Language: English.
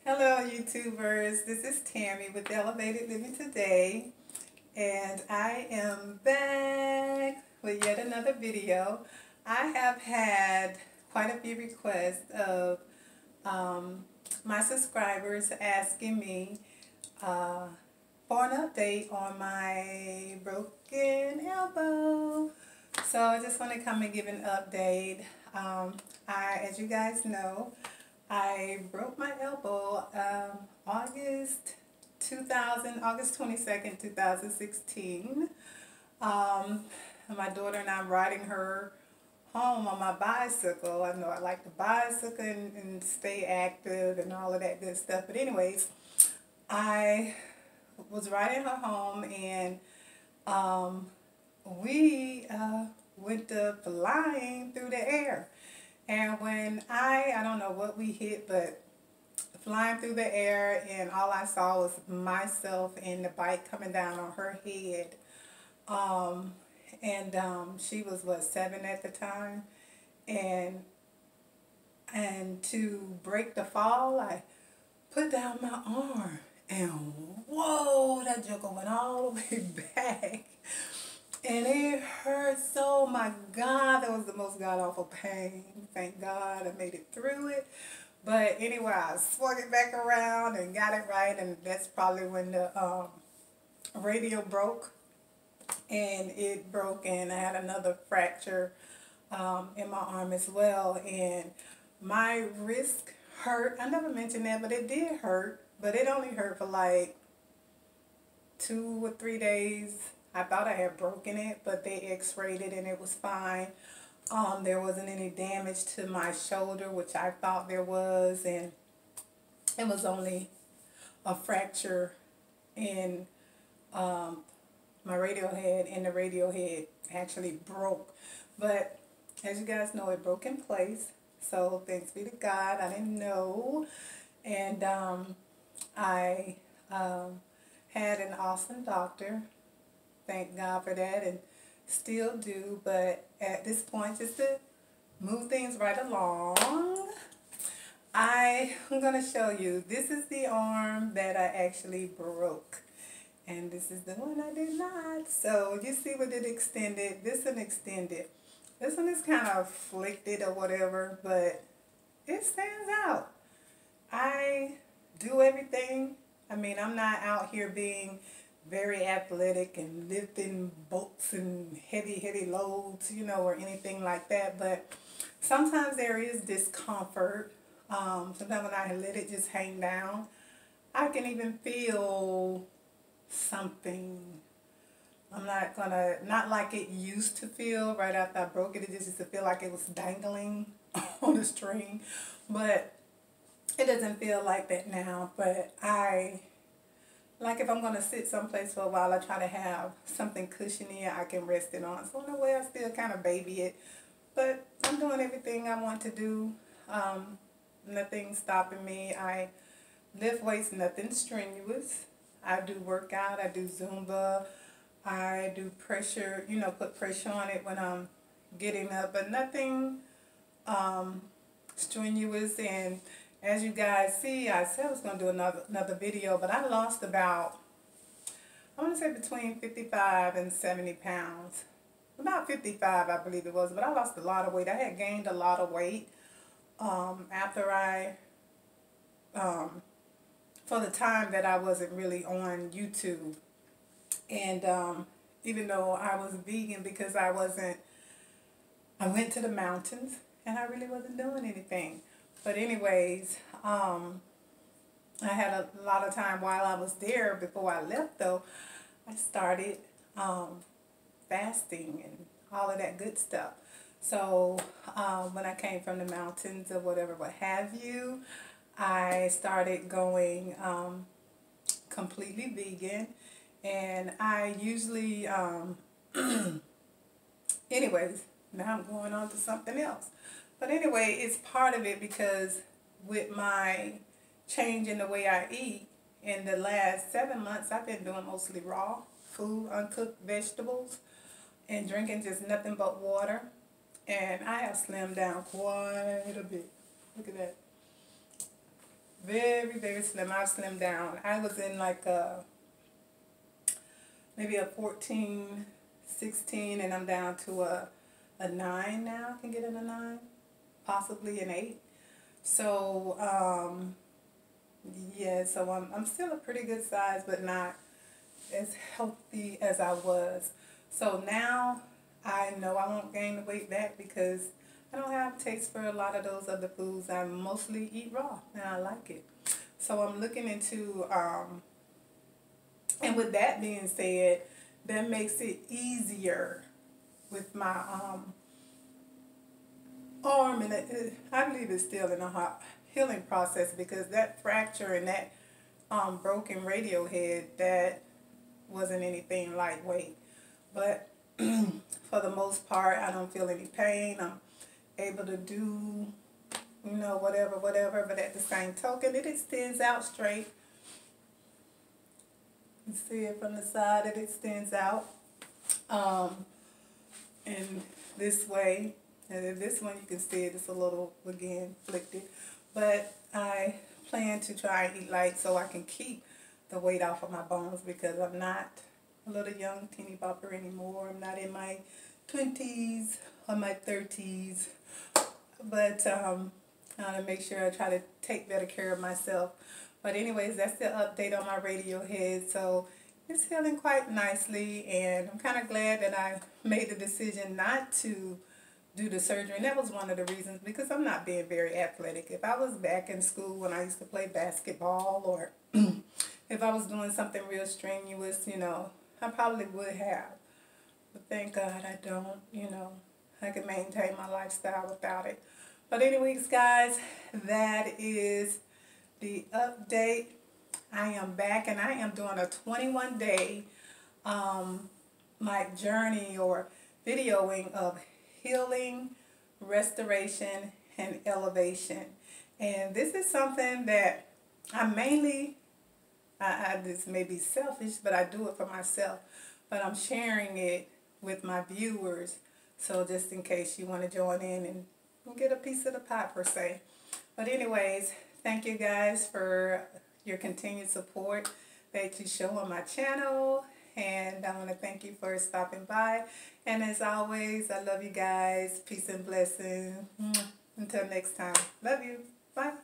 Hello YouTubers, this is Tammy with Elevated Living Today, and I am back with yet another video. I have had quite a few requests of my subscribers asking me for an update on my broken elbow. So I just want to come and give an update. As you guys know, I broke my elbow August 22nd, 2016. My daughter and I am riding her home on my bicycle. I know I like to bicycle and stay active and all of that good stuff. But anyways, I was riding her home and we went flying through the air. And when I don't know what we hit, but flying through the air, and all I saw was myself and the bike coming down on her head. She was, what, 7 at the time. And to break the fall, I put down my arm. And whoa, that joker went all the way back. And it hurt so, my God, that was the most god-awful pain. Thank God I made it through it. But anyway, I swung it back around and got it right, and that's probably when the radial broke. And it broke, and I had another fracture in my arm as well. And my wrist hurt. I never mentioned that, but it did hurt. But it only hurt for like 2 or 3 days. I thought I had broken it, but they x-rayed it and it was fine. There wasn't any damage to my shoulder, which I thought there was, and it was only a fracture in my radial head, and the radial head actually broke. But as you guys know, it broke in place, so thanks be to God. I didn't know, and I had an awesome doctor. Thank God for that, and still do. But at this point, just to move things right along, I'm going to show you. This is the arm that I actually broke, and this is the one I did not. So you see with it extended, this one extended. This one is kind of flicked or whatever, but it stands out. I do everything. I mean, I'm not out here being very athletic and lifting bolts and heavy loads, you know, or anything like that. But sometimes there is discomfort. Sometimes when I let it just hang down, I can even feel something. I'm not gonna, not like it used to feel right after I broke it. It just used to feel like it was dangling on a string. But it doesn't feel like that now. But like if I'm going to sit someplace for a while, I try to have something cushiony I can rest it on. So in a way, I still kind of baby it. But I'm doing everything I want to do. Nothing's stopping me. I lift weights, nothing strenuous. I do workout. I do Zumba. I do pressure, you know, put pressure on it when I'm getting up. But nothing strenuous. And as you guys see, I said I was going to do another video, but I lost about, I want to say between 55 and 70 pounds. About 55, I believe it was, but I lost a lot of weight. I had gained a lot of weight after for the time that I wasn't really on YouTube. And even though I was vegan, because I went to the mountains and I really wasn't doing anything. But anyways, I had a lot of time while I was there. Before I left, though, I started fasting and all of that good stuff. So when I came from the mountains or whatever, what have you, I started going completely vegan. And I usually, anyways, now I'm going on to something else. But anyway, it's part of it because with my change in the way I eat, in the last 7 months, I've been doing mostly raw food, uncooked vegetables, and drinking just nothing but water. And I have slimmed down quite a bit. Look at that. Very, very slim. I've slimmed down. I was in like maybe a 14, 16, and I'm down to a 9 now. I can get in a 9, possibly an 8. So, yeah, so I'm still a pretty good size, but not as healthy as I was. So now I know I won't gain the weight back because I don't have taste for a lot of those other foods. I mostly eat raw and I like it. So I'm looking into, and with that being said, that makes it easier with my arm, and I believe it's still in a healing process because that fracture and that broken radial head, that wasn't anything lightweight. But for the most part, I don't feel any pain. I'm able to do, whatever, whatever. But at the same token, it extends out straight. You see it from the side, it extends out. And this way, and then this one you can see it's a little, again, flicked. But I plan to try and eat light so I can keep the weight off of my bones because I'm not a little young teeny bopper anymore. I'm not in my 20s or my 30s. But I want to make sure I try to take better care of myself. But anyways, that's the update on my radial head. So it's healing quite nicely, and I'm kind of glad that I made the decision not to do the surgery. And that was one of the reasons, because I'm not being very athletic. If I was back in school when I used to play basketball, or if I was doing something real strenuous, I probably would have. But thank God I don't, I can maintain my lifestyle without it. But anyways, guys, that is the update. I am back, and I am doing a 21-day like journey or videoing of healing, restoration, and elevation. And this is something that I mainly, this may be selfish, but I do it for myself. But I'm sharing it with my viewers, so just in case you want to join in and get a piece of the pie per se. But anyways, thank you guys for your continued support that you show on my channel, and I want to thank you for stopping by. And as always, I love you guys. Peace and blessings. Until next time. Love you. Bye.